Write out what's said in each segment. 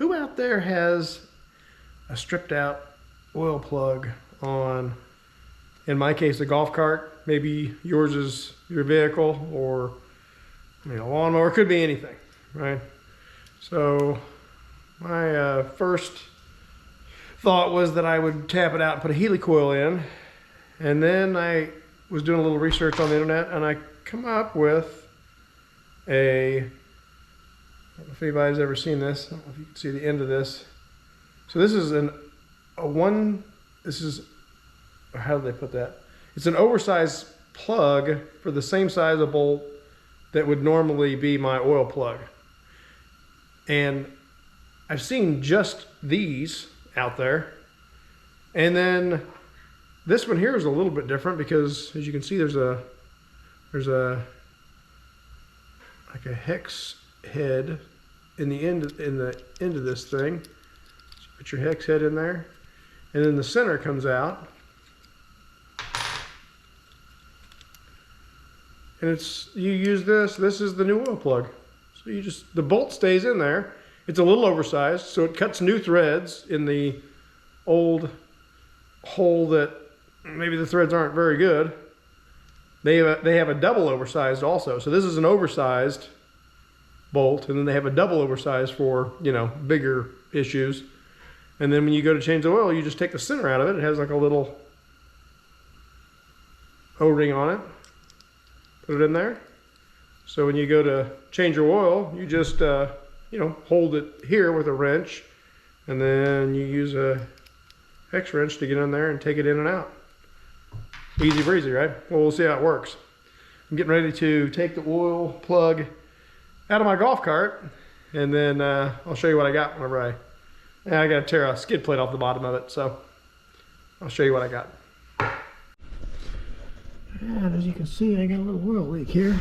Who out there has a stripped out oil plug on, in my case, a golf cart? Maybe yours is your vehicle, or a lawnmower. It could be anything, right? So my first thought was that I would tap it out and put a helicoil in, and then I was doing a little research on the internet, and I come up with I don't know if anybody's ever seen this. I don't know if you can see the end of this. So this is how do they put that? It's an oversized plug for the same size of bolt that would normally be my oil plug. And I've seen just these out there. And then this one here is a little bit different because, as you can see, there's like a hex head in the end of this thing. So put your hex head in there, and then the center comes out, and you use this. This is the new oil plug. So the bolt stays in there. It's a little oversized, so it cuts new threads in the old hole that maybe the threads aren't very good. They have a double oversized also. So this is an oversized bolt, and then they have a double oversized for, bigger issues. And then when you go to change the oil, you just take the center out of it. It has like a little O-ring on it. Put it in there. So when you go to change your oil, you just hold it here with a wrench, and then you use a hex wrench to get in there and take it in and out. Easy breezy, right? Well, we'll see how it works. I'm getting ready to take the oil plug out of my golf cart, and then I'll show you what I got whenever I got to tear a skid plate off the bottom of it, so I'll show you what I got. And as you can see, I got a little oil leak here.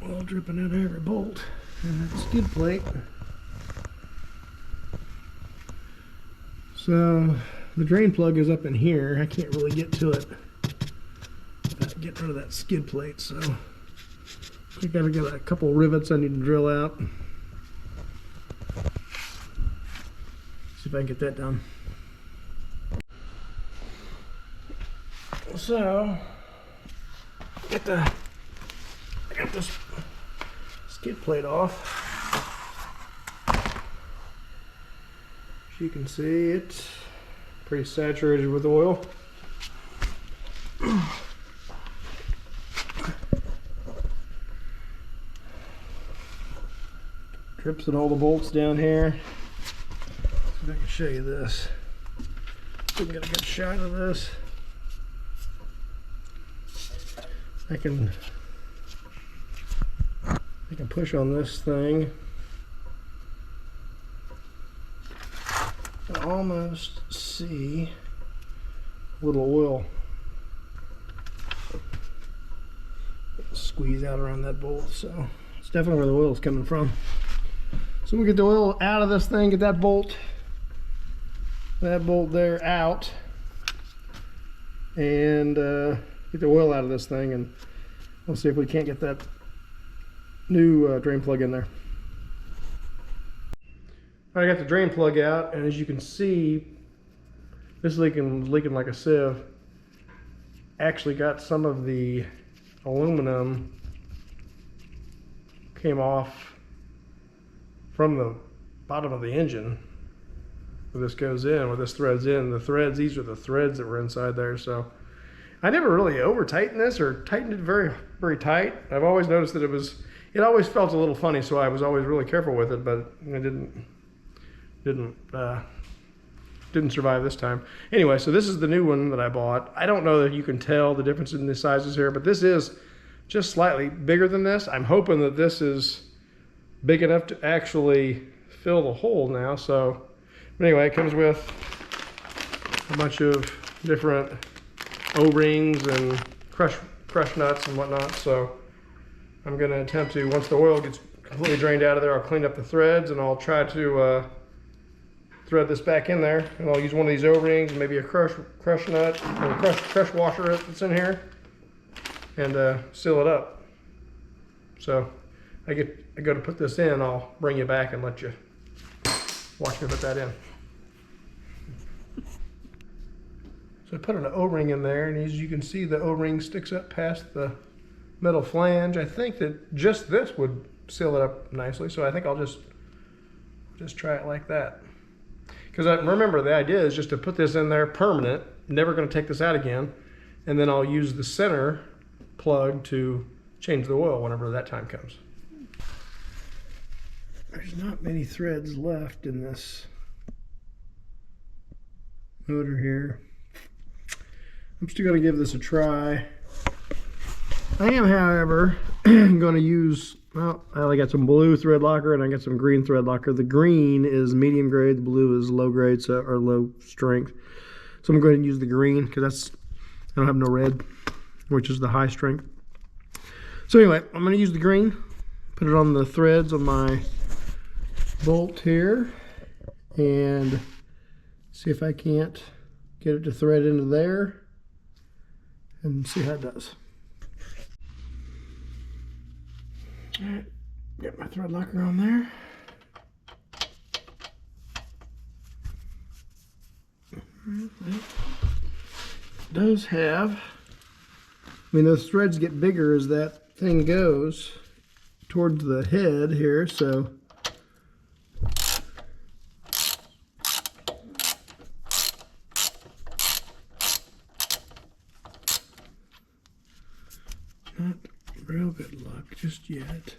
Oil dripping out of every bolt and that skid plate. So the drain plug is up in here. I can't really get to it without getting rid of that skid plate, so I gotta get a couple of rivets I need to drill out. See if I can get that done. So I got this skid plate off. As you can see, it's pretty saturated with oil. Drips in all the bolts down here. See if I can show you this. See if we can get a good shot of this. I can push on this thing and almost see a little oil squeeze out around that bolt, so it's definitely where the oil is coming from. So we get the oil out of this thing, get that bolt there out, and get the oil out of this thing, and we'll see if we can't get that new drain plug in there. I got the drain plug out, and as you can see, this leaking like a sieve. Actually got some of the aluminum came off from the bottom of the engine where this goes in, where this threads in. These are the threads that were inside there. So I never really over tightened this or tightened it very, very tight. I've always noticed that it always felt a little funny, so I was always really careful with it, but it didn't survive this time. Anyway, so this is the new one that I bought. I don't know that you can tell the difference in the sizes here, but this is just slightly bigger than this. I'm hoping that this is big enough to actually fill the hole now. So anyway, it comes with a bunch of different O-rings and crush nuts and whatnot. So I'm going to attempt to, once the oil gets completely drained out of there, I'll clean up the threads, and I'll try to thread this back in there, and I'll use one of these O-rings and maybe a crush nut or crush washer that's in here, and seal it up. So I go to put this in, I'll bring you back and let you watch me put that in. So I put an O-ring in there, and as you can see, the O-ring sticks up past the metal flange. I think that just this would seal it up nicely, so I think I'll just try it like that. Because remember, the idea is just to put this in there permanent, never going to take this out again, and then I'll use the center plug to change the oil whenever that time comes. There's not many threads left in this motor here. I'm still going to give this a try. I am, however, going to use, well, I got some blue thread locker and I got some green thread locker. The green is medium grade, the blue is low grade, so, or low strength. So I'm going to use the green because I don't have no red, which is the high strength. So anyway, I'm going to use the green, put it on the threads on my bolt here, and see if I can't get it to thread into there and see how it does. All right, get my thread locker on there. It does have, I mean, those threads get bigger as that thing goes towards the head here, so not real good luck just yet.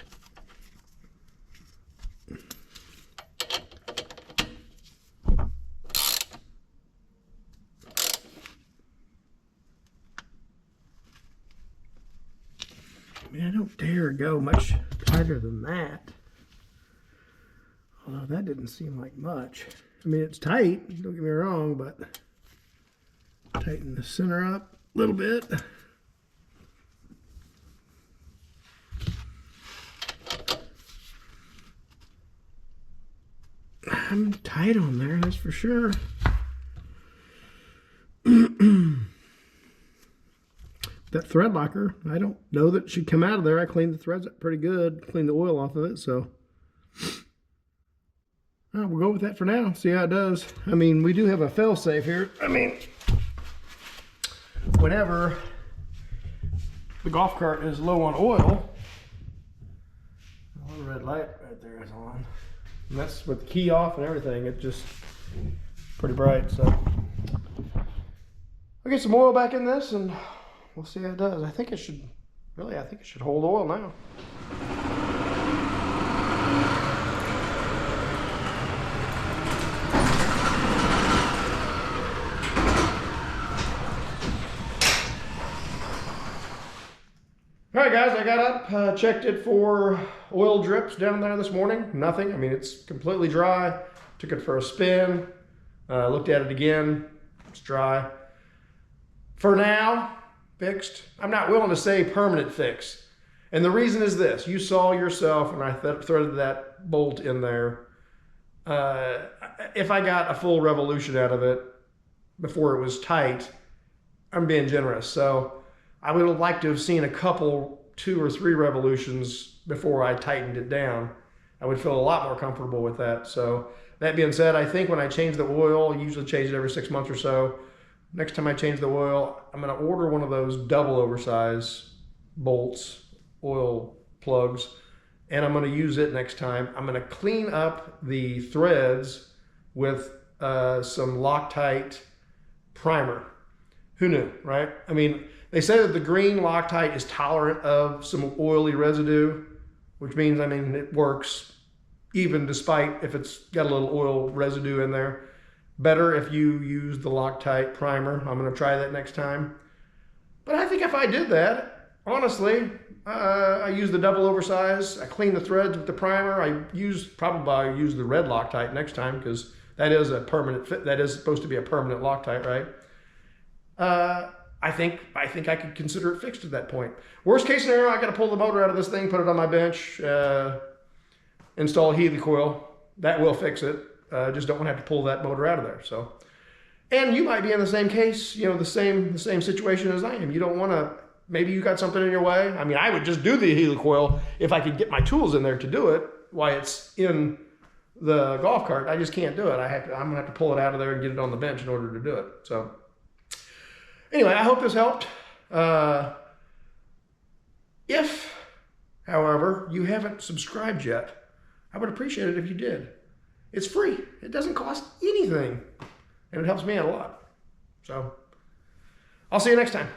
I mean, I don't dare go much tighter than that. Although that didn't seem like much. I mean, it's tight, don't get me wrong, but tighten the center up a little bit. I'm tight on there, that's for sure. That thread locker, I don't know that it should come out of there. I cleaned the threads up pretty good, cleaned the oil off of it, so we'll go with that for now, see how it does. I mean, we do have a fail-safe here. I mean, whenever the golf cart is low on oil, the red light right there is on. And that's with the key off and everything. It's just pretty bright. So I'll get some oil back in this and we'll see how it does. I think it should hold oil now. All right, guys, I got up, checked it for oil drips down there this morning. Nothing. I mean, it's completely dry. Took it for a spin. Looked at it again. It's dry. For now, fixed. I'm not willing to say permanent fix. And the reason is this. You saw yourself when I threaded that bolt in there. If I got a full revolution out of it before it was tight, I'm being generous. So I would have liked to have seen a couple, 2 or 3 revolutions before I tightened it down. I would feel a lot more comfortable with that. So that being said, I think when I change the oil, I usually change it every 6 months or so. Next time I change the oil, I'm going to order one of those double oversized bolts, oil plugs, and I'm going to use it next time. I'm going to clean up the threads with some Loctite primer. Who knew, right? I mean, they say that the green Loctite is tolerant of some oily residue, which means, I mean, it works even despite if it's got a little oil residue in there. Better if you use the Loctite primer. I'm going to try that next time. But I think if I did that, honestly, I use the double oversize. I clean the threads with the primer. I'll use the red Loctite next time because that is a permanent fit. That is supposed to be a permanent Loctite, right? I think I could consider it fixed at that point. Worst case scenario, I got to pull the motor out of this thing, put it on my bench, install a Healy coil. That will fix it. Just don't want to have to pull that motor out of there. So, and you might be in the same case, you know, the same situation as I am. You don't want to maybe you got something in your way. I mean, I would just do the helicoil if I could get my tools in there to do it while it's in the golf cart. I just can't do it. I'm gonna have to pull it out of there and get it on the bench in order to do it. So anyway, I hope this helped. If, however, you haven't subscribed yet, I would appreciate it if you did. It's free. It doesn't cost anything, and it helps me out a lot. So I'll see you next time.